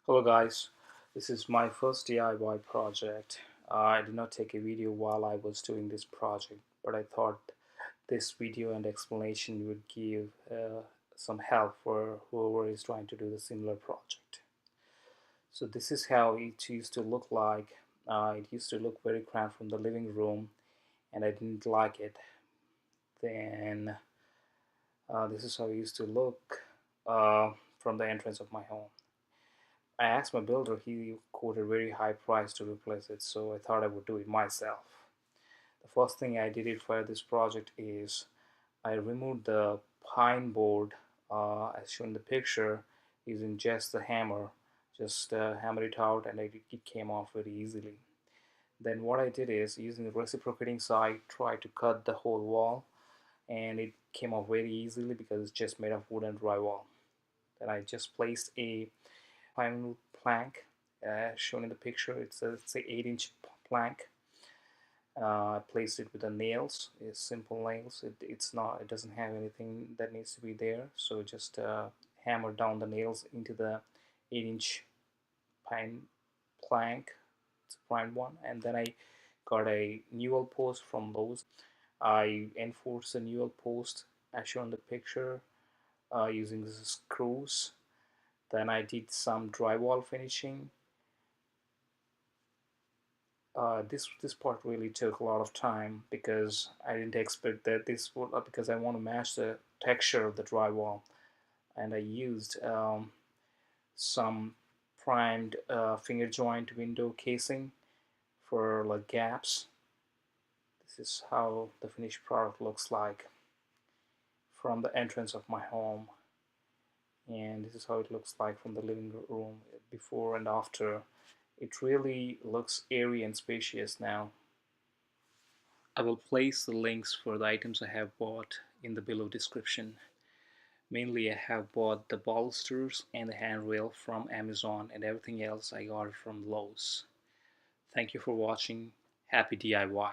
Hello guys, this is my first DIY project. I did not take a video while I was doing this project, but I thought this video and explanation would give some help for whoever is trying to do the similar project. So this is how it used to look like. It used to look very cramped from the living room and I didn't like it. Then this is how it used to look from the entrance of my home. I asked my builder, he quoted a very high price to replace it, so I thought I would do it myself. The first thing I did it for this project is I removed the pine board as shown in the picture using just the hammer. Just hammer it out and it came off very easily. Then what I did is using the reciprocating saw, I tried to cut the whole wall and it came off very easily because it's just made of wood and drywall. Then I just placed a pine wood plank shown in the picture. It's a 8-inch plank. I placed it with the nails. It's simple nails. It doesn't have anything that needs to be there. So just hammer down the nails into the 8-inch pine plank. It's a prime one. And then I got a newel post from Lowe's. I enforced the newel post as shown in the picture using the screws. Then I did some drywall finishing. This part really took a lot of time because I didn't expect that this would, because I want to match the texture of the drywall, and I used some primed finger joint window casing for like gaps. This is how the finished product looks like from the entrance of my home, and this is how it looks like from the living room before and after. It really looks airy and spacious now. I will place the links for the items I have bought in the below description. Mainly I have bought the bolsters and the handrail from Amazon, and everything else I got from Lowe's. Thank you for watching. Happy DIY.